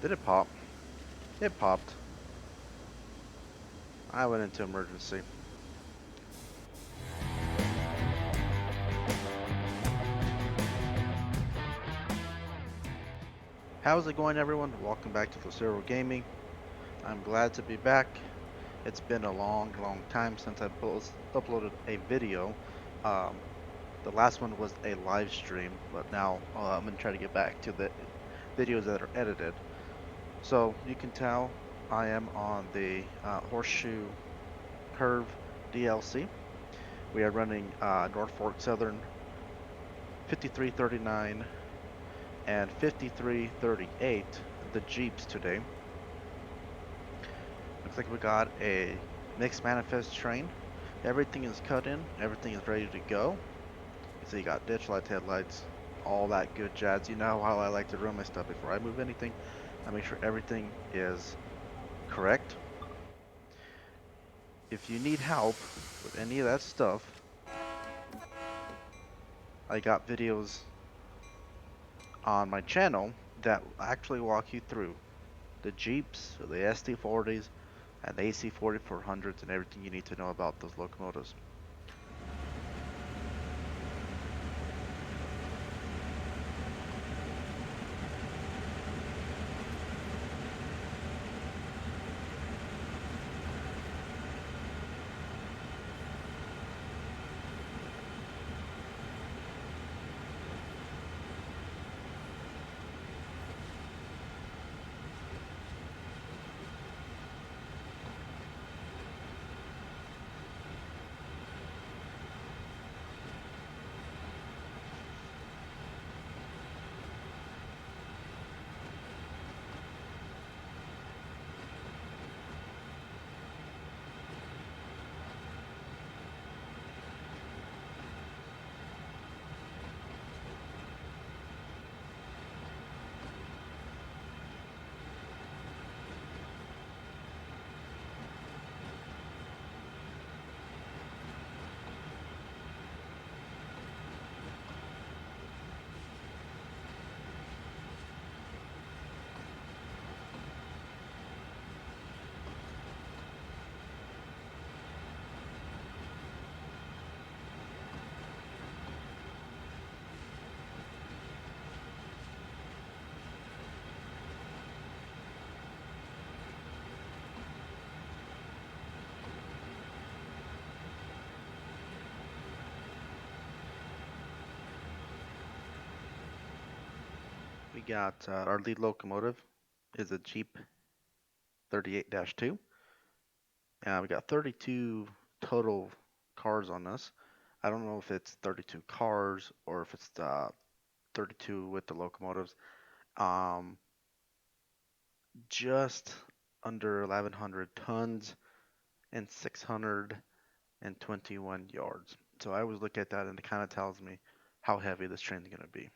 Did it pop? It popped. I went into emergency. How's it going, everyone? Welcome back to Lucero Gaming. I'm glad to be back. It's been a long time since I uploaded a video. Um, the last one was a live stream, but now I'm going to try to get back to the videos that are edited. So you can tell I am on the Horseshoe Curve DLC. We are running Norfolk Southern 5339 and 5338, the Jeeps today. Looks like we got a mixed manifest train. Everything is cut in, everything is ready to go. So you got ditch lights, headlights, all that good jazz. You know how I like to run my stuff before I move anything. I make sure everything is correct. If you need help with any of that stuff, I got videos on my channel that actually walk you through the Jeeps, the SD40s, and the AC4400s and everything you need to know about those locomotives. We got our lead locomotive is a Jeep 38-2. We got 32 total cars on this. I don't know if it's 32 cars or if it's 32 with the locomotives. Um, just under 1,100 tons and 621 yards. So I always look at that and it kind of tells me how heavy this train's going to be.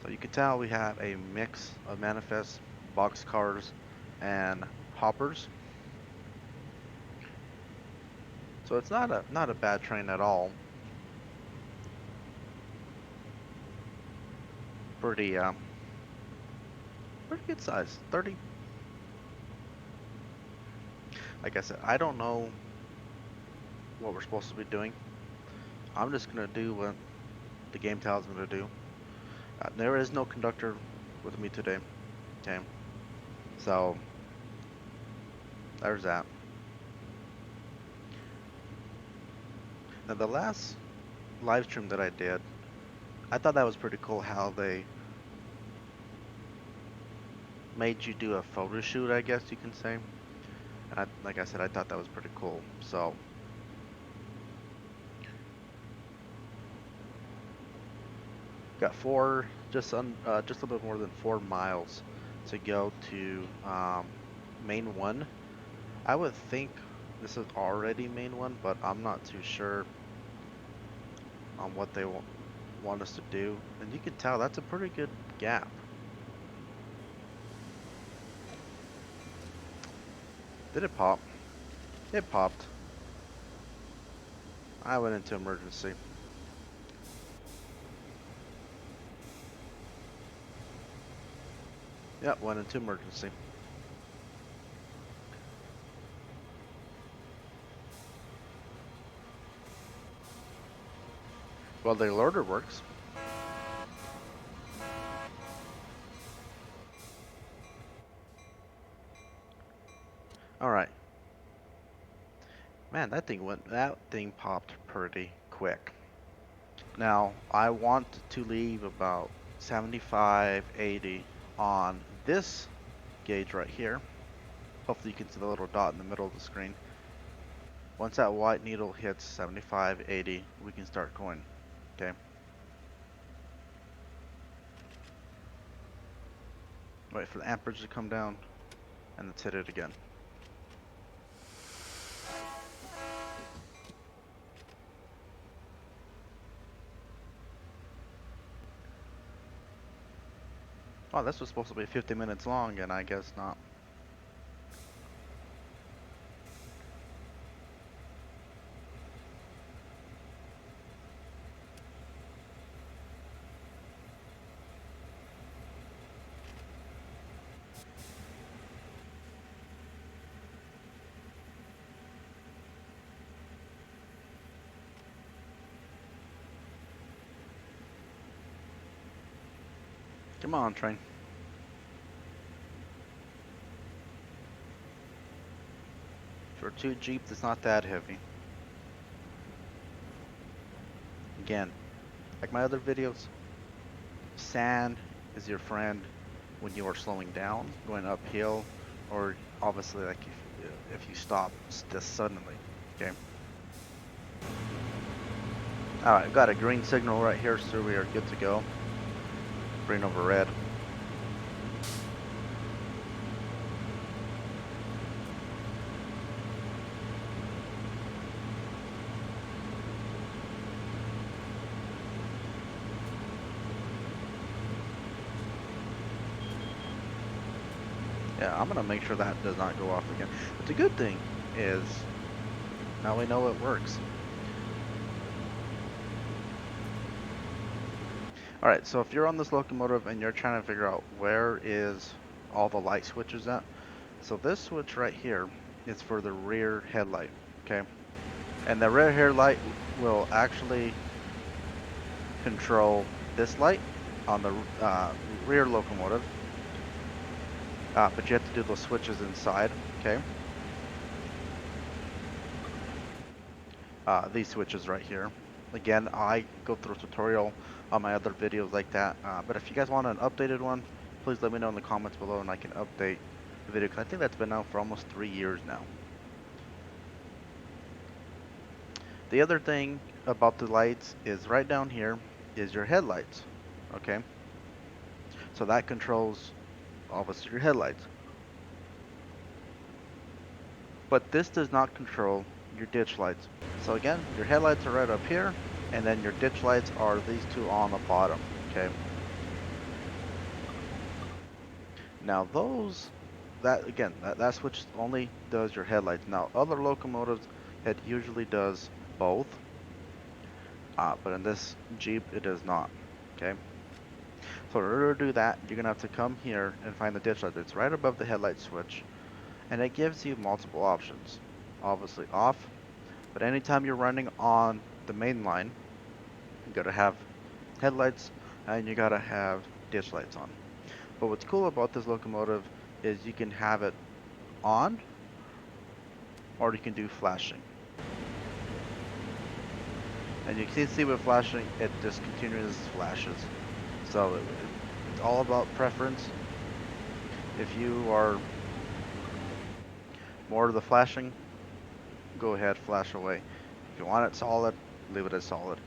So you can tell we have a mix of manifest, box cars, and hoppers. So it's not a bad train at all. Pretty pretty good size. 30. Like I said, I don't know what we're supposed to be doing. I'm just gonna do what the game tells me to do. There is no conductor with me today. Okay, so there's that. Now the last live stream that I did, I thought that was pretty cool how they made you do a photo shoot, I guess you can say. And like I said, I thought that was pretty cool. So got just a little bit more than 4 miles to go to main one. I would think this is already main one, but I'm not too sure on what they want us to do. And you can tell that's a pretty good gap. Did it pop? It popped. I went into emergency. Yep, went into emergency. Well, the alerter works. All right. Man, that thing popped pretty quick. Now, I want to leave about 75, 80 on this gauge right here. Hopefully you can see the little dot in the middle of the screen. Once that white needle hits 75, 80, we can start going, okay? Wait for the amperage to come down, and let's hit it again. Oh, this was supposed to be 50 minutes long, and I guess not. Come on, train. For two Jeeps, it's not that heavy. Again, like my other videos, sand is your friend when you are slowing down, going uphill, or obviously like if you stop just suddenly, okay? Alright, got a green signal right here, so we are good to go. Green over red. Yeah, I'm gonna make sure that does not go off again. But the good thing is, now we know it works. Alright, so if you're on this locomotive and you're trying to figure out where is all the light switches at, so this switch right here is for the rear headlight, okay? And the rear headlight will actually control this light on the rear locomotive, but you have to do those switches inside, okay? These switches right here. Again, I go through a tutorial on my other videos like that, but if you guys want an updated one, please let me know in the comments below and I can update the video, because I think that's been out for almost 3 years now. The other thing about the lights is right down here is your headlights, okay? So that controls obviously your headlights. But this does not control your ditch lights. So again, your headlights are right up here, and then your ditch lights are these two on the bottom, okay? Now those, that switch only does your headlights. Now other locomotives, it usually does both, but in this Jeep, it does not, okay? So in order to do that, you're gonna have to come here and find the ditch light. It's right above the headlight switch, and it gives you multiple options. Obviously off, but anytime you're running on the main line, you gotta have headlights and you gotta have ditch lights on. But what's cool about this locomotive is you can have it on, or you can do flashing. And you can see with flashing, it just continuous flashes. So it's all about preference. If you are more of the flashing, go ahead, flash away. If you want it solid, leave it as solid.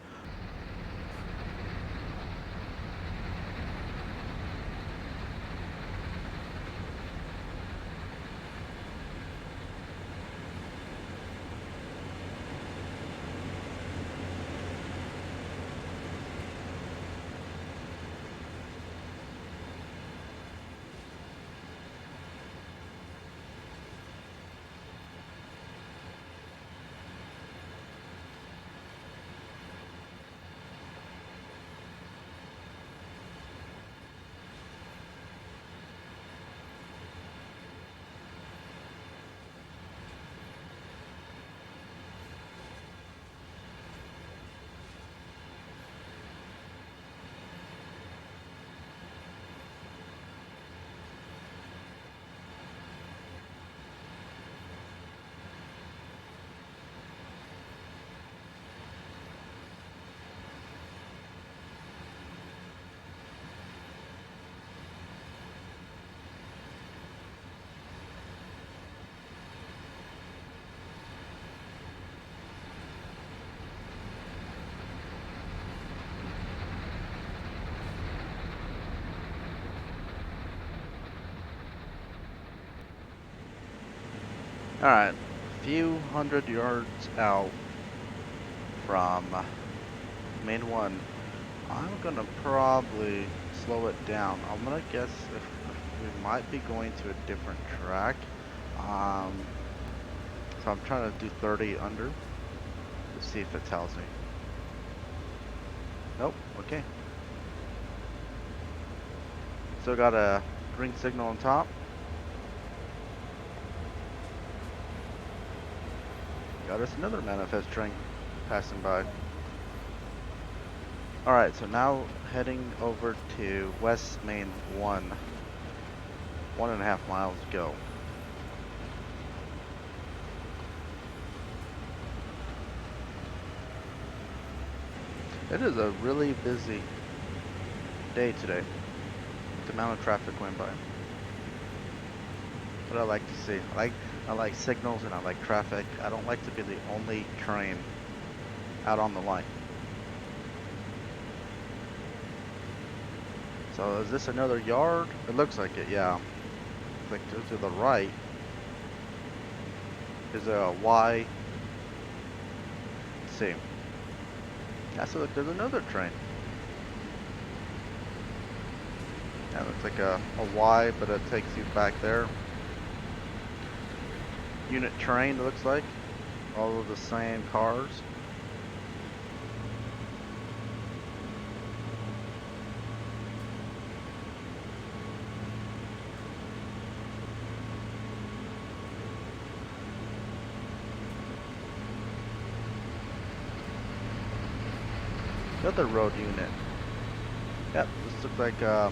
Alright, a few hundred yards out from main one, I'm gonna probably slow it down. I'm gonna guess if we might be going to a different track. Um, so I'm trying to do 30 under to see if it tells me. Nope, okay. Still got a green signal on top. Got us another manifest train passing by. Alright, so now heading over to West Main 1. 1.5 miles to go. It is a really busy day today. The amount of traffic went by. What I like to see. I like signals and I like traffic. I don't like to be the only train out on the line. So is this another yard? It looks like it, yeah. Like to the right is a Y. Let's see. Yeah, so look, there's another train. Yeah, it looks like a Y, but it takes you back there. Unit train, it looks like. All of the same cars. Another road unit. Yep, this looks like, so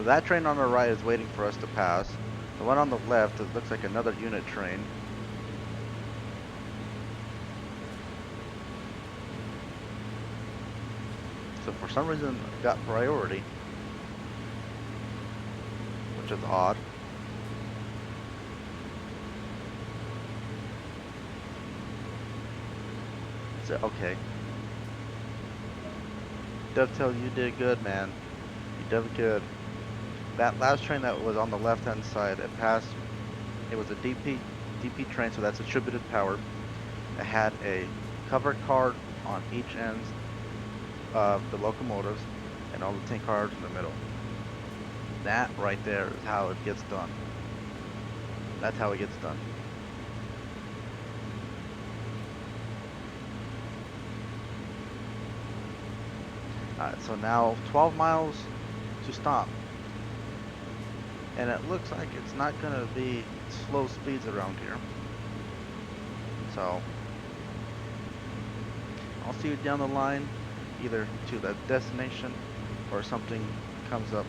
that train on the right is waiting for us to pass. The one on the left, it looks like another unit train. So for some reason, it got priority, which is odd. So, okay. Dovetail, you did good, man. You did good. That last train that was on the left-hand side, it passed. It was a DP train, so that's attributed power. It had a covered card on each end of the locomotives and all the tank cars in the middle. That right there is how it gets done. That's how it gets done. Alright, so now 12 miles to stop. And it looks like it's not going to be slow speeds around here. So, I'll see you down the line, either to the destination or something comes up.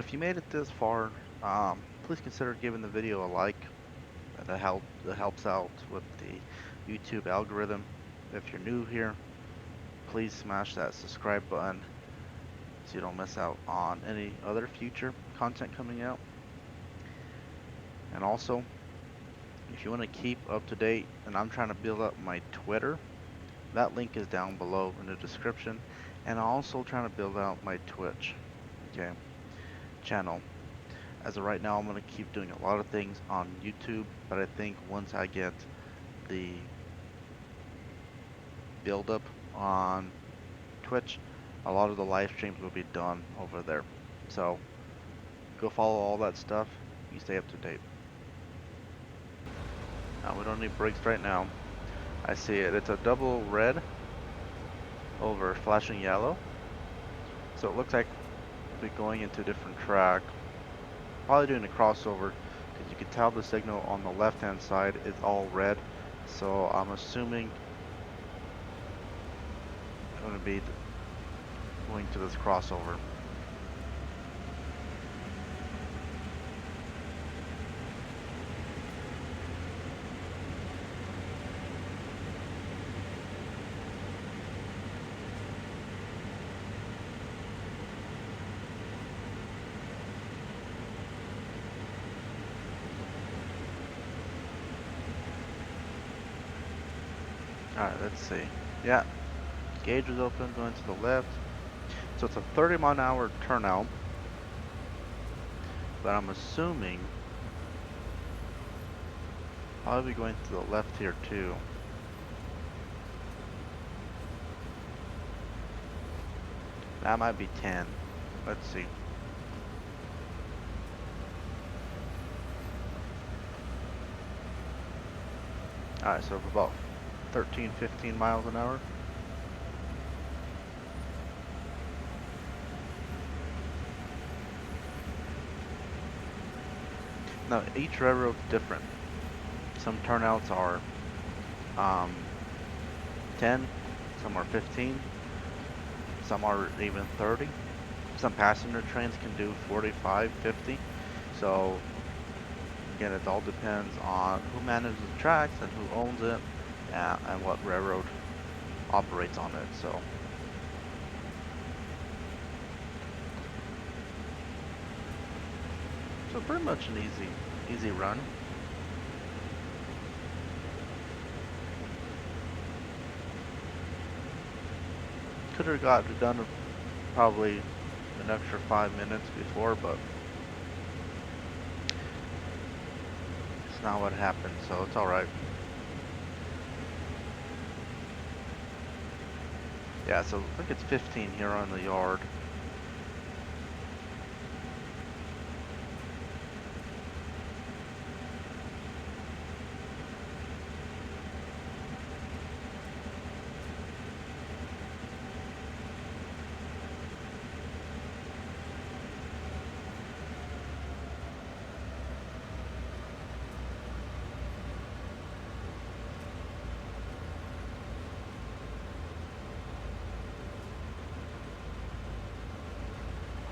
if you made it this far, please consider giving the video a like. That helps out with the YouTube algorithm. If you're new here, please smash that subscribe button so you don't miss out on any other future content coming out. And also, if you want to keep up to date, and I'm trying to build up my Twitter, that link is down below in the description. And I'm also trying to build out my Twitch, okay, channel. As of right now, I'm going to keep doing a lot of things on YouTube, but I think once I get the build up on Twitch, a lot of the live streams will be done over there. So go follow all that stuff. You stay up to date. Now we don't need brakes right now. I see it. It's a double red over flashing yellow. So it looks like we'll be going into a different track. Probably doing a crossover because you can tell the signal on the left hand side is all red. So I'm assuming I'm going to be going to this crossover. Alright, let's see. Yeah, gauge is open, going to the left. So it's a 30-mile-an-hour turnout. But I'm assuming I'll be going to the left here too. That might be 10. Let's see. Alright, so about 13, 15 miles an hour. Now, each railroad's different. Some turnouts are 10, some are 15, some are even 30. Some passenger trains can do 45, 50. So, again, it all depends on who manages the tracks and who owns it and what railroad operates on it. So pretty much an easy run. Could have got it done probably an extra 5 minutes before, but it's not what happened, so it's alright. Yeah, so I think it's 15 here on the yard.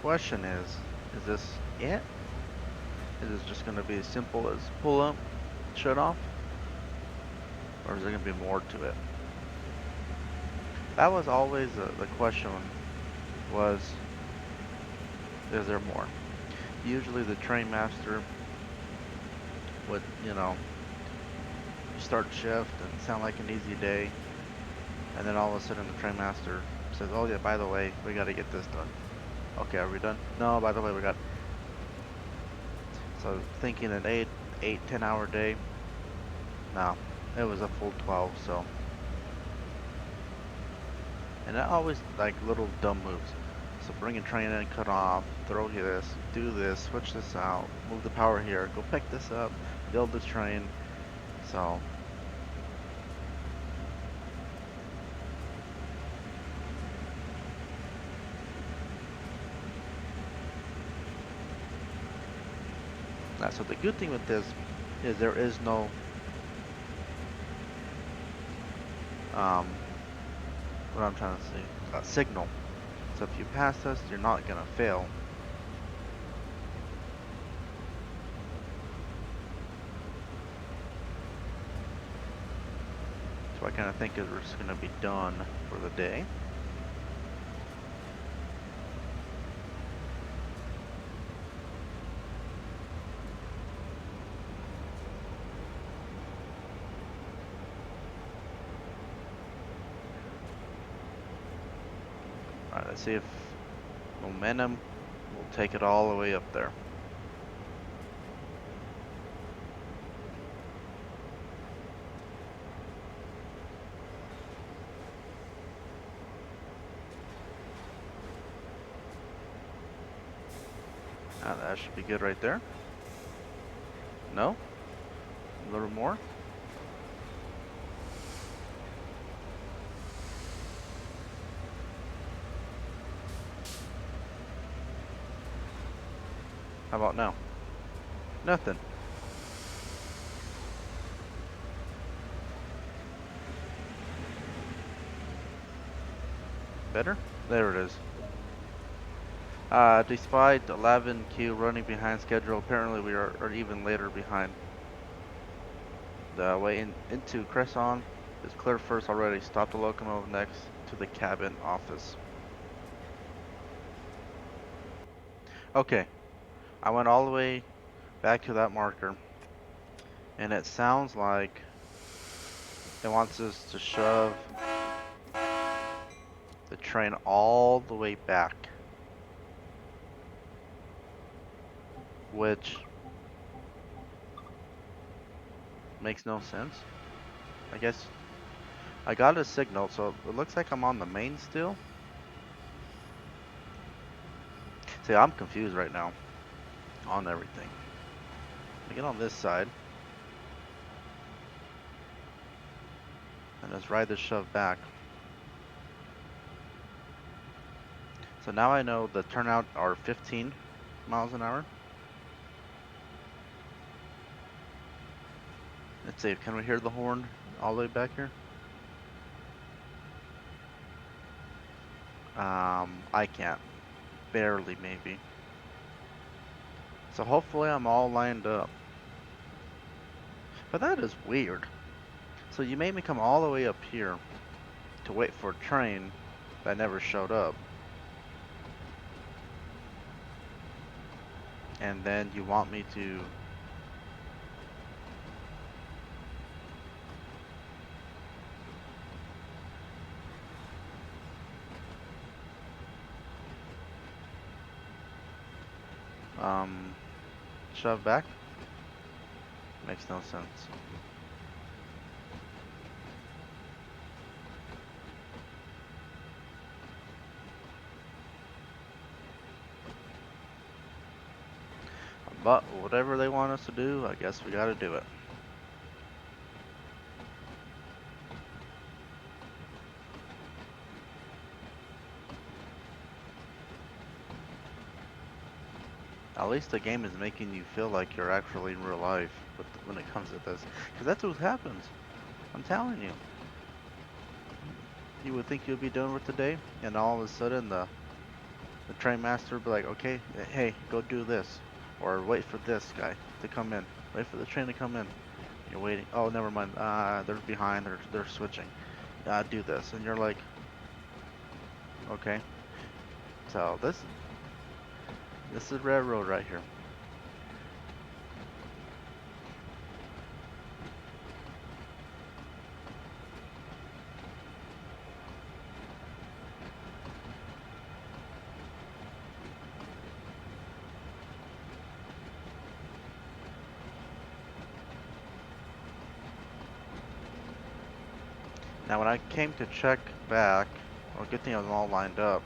Question is this it? Is this just going to be as simple as pull up, shut off? Or is there going to be more to it? That was always the question, was, is there more? Usually the train master would, you start shift and sound like an easy day, and then all of a sudden the train master says, oh yeah, by the way, we got to get this done. Okay, are we done? No, by the way, we got... So thinking an 10 hour day, no, it was a full 12, so. And I always like little dumb moves. So bring a train in, cut off, throw this, do this, switch this out, move the power here, go pick this up, build this train, so. So the good thing with this is there is no what I'm trying to say, signal. So if you pass us, you're not gonna fail. So I kind of think we're just going to be done for the day. Alright, let's see if momentum will take it all the way up there. That should be good right there. No? A little more? How about now? Nothing. Better? There it is. Despite 11Q running behind schedule, apparently we are even later behind. The way into Cresson is clear first already. Stop the locomotive next to the cabin office. Okay, I went all the way back to that marker, and it sounds like it wants us to shove the train all the way back, which makes no sense. I guess I got a signal, so it looks like I'm on the main still. See, I'm confused right now on everything. I get on this side and let's ride the shove back. So now I know the turnout are 15 miles an hour. Let's see, can we hear the horn all the way back here? I can't. Barely, maybe. So hopefully I'm all lined up. But that is weird. So you made me come all the way up here to wait for a train that never showed up. And then you want me to shove back? Makes no sense. But whatever they want us to do, I guess we gotta do it. At least the game is making you feel like you're actually in real life when it comes to this. Because that's what happens. I'm telling you. You would think you'd be done with the day, and all of a sudden the train master would be like, okay, hey, go do this. Or wait for this guy to come in. Wait for the train to come in. You're waiting. Oh, never mind. They're behind. They're switching. Do this. And you're like, okay. So this is railroad right here. Now when I came to check back, well, good thing I was all lined up.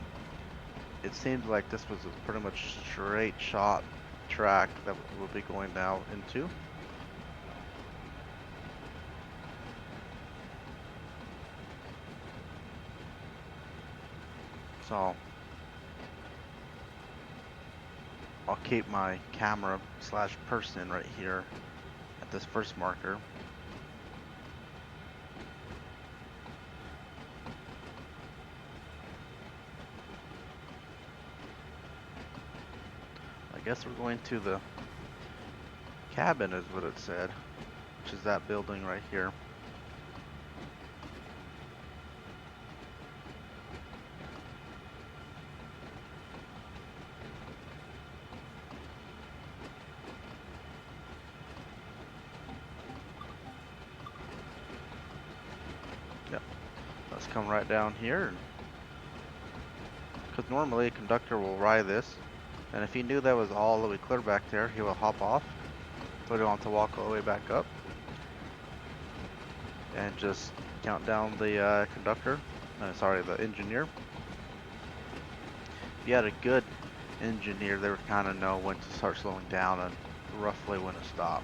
It seemed like this was a pretty much straight shot track that we'll be going now into. So I'll keep my camera slash person right here at this first marker. I guess we're going to the cabin is what it said, which is that building right here. come right down here. Because normally a conductor will ride this. And if he knew that was all the way clear back there, he will hop off, put it on to walk all the way back up, and just count down the conductor. Sorry, the engineer. If you had a good engineer, they would kind of know when to start slowing down and roughly when to stop.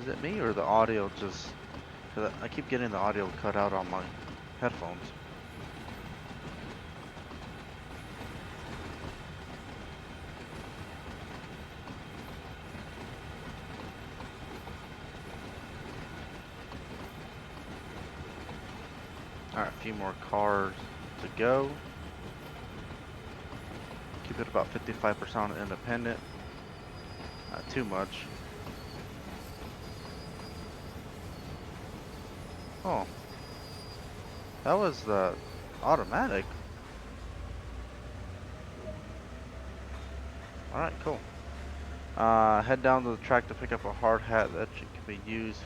Is it me or the audio just... Cause I keep getting the audio cut out on my headphones. Alright, a few more cars to go. Keep it about 55% independent. Not too much. Oh. That was the automatic. Alright, cool. Head down to the track to pick up a hard hat that can be used.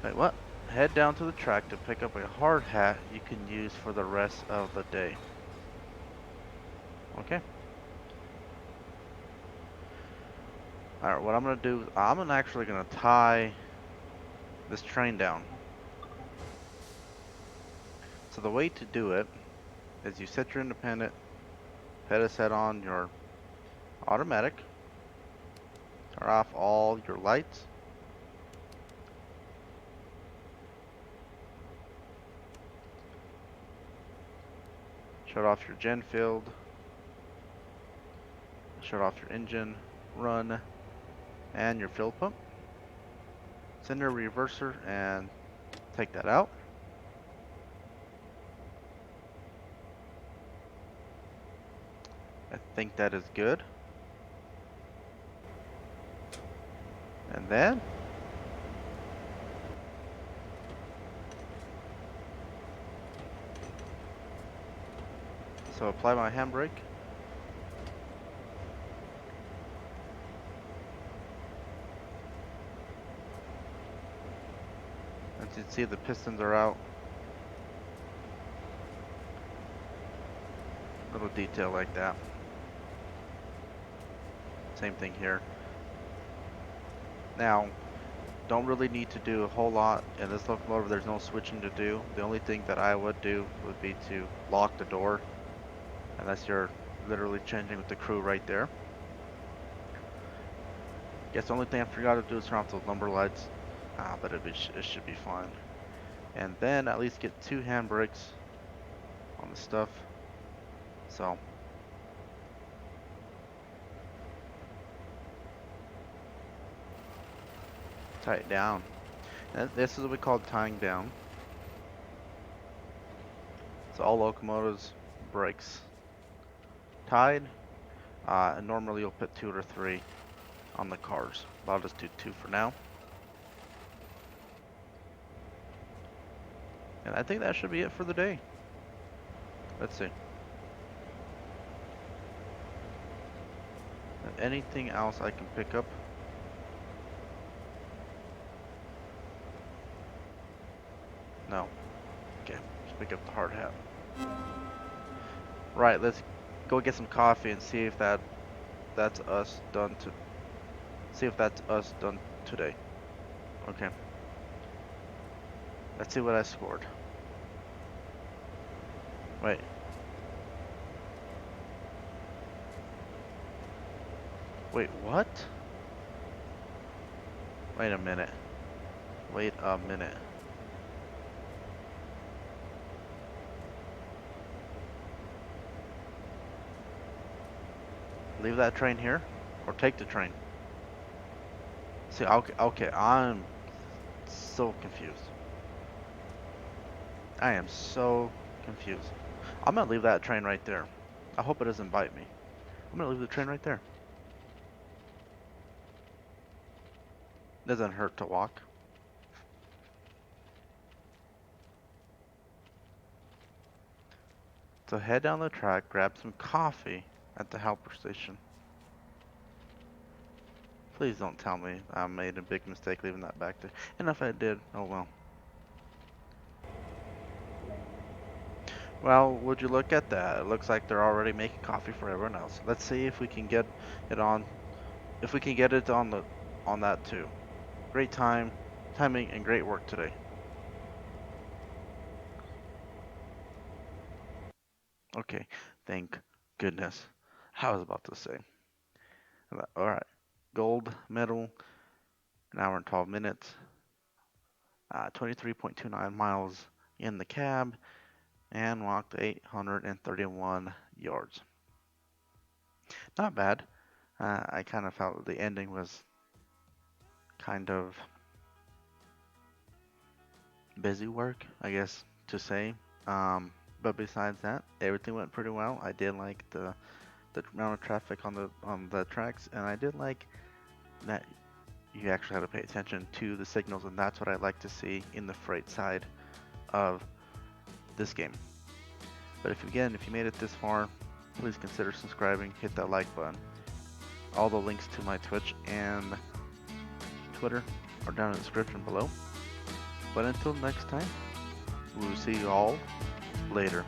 Wait, what? Head down to the track to pick up a hard hat you can use for the rest of the day. Okay. Alright, what I'm gonna do, I'm actually gonna tie this train down. So the way to do it is you set your independent, head set on your automatic, turn off all your lights, shut off your gen field, shut off your engine, run, and your fuel pump. Send your reverser and take that out. I think that is good. And then so apply my handbrake. As you can see, the pistons are out. Little detail like that. Same thing here. Now, don't really need to do a whole lot in this locomotive. There's no switching to do. The only thing that I would do would be to lock the door, unless you're literally changing with the crew right there. Guess the only thing I forgot to do is turn off those number lights, but it should be fine. And then at least get 2 handbrakes on the stuff. So tie it down. And this is what we call tying down. So all locomotives, brakes tied. And normally you'll put 2 or 3 on the cars, but I'll just do 2 for now. And I think that should be it for the day. Let's see. Anything else I can pick up? No. Okay, let's pick up the hard hat. Right, let's go get some coffee and see if that's us done to see if that's us done today. Okay. Let's see what I scored. Wait. Wait, what? Wait a minute. Wait a minute. Leave that train here, or take the train. See, okay, I'm so confused. I am so confused. I'm gonna leave that train right there. I hope it doesn't bite me. I'm gonna leave the train right there. Doesn't hurt to walk. So head down the track, grab some coffee at the helper station. Please don't tell me I made a big mistake leaving that back there. And if I did, oh well. Well, would you look at that? It looks like they're already making coffee for everyone else. Let's see if we can get it on, if we can get it on that too. Great timing, and great work today. Okay, thank goodness. I was about to say. All right, gold medal, an hour and 12 minutes, 23.29 miles in the cab, and walked 831 yards. Not bad. I kind of felt the ending was kind of busy work, I guess to say. But besides that, everything went pretty well. I did like the amount of traffic on the tracks, and I did like that you actually had to pay attention to the signals, and that's what I like to see in the freight side of this game. But if you made it this far, please consider subscribing, hit that like button. All the links to my Twitch and Twitter are down in the description below. But until next time, we'll see you all later.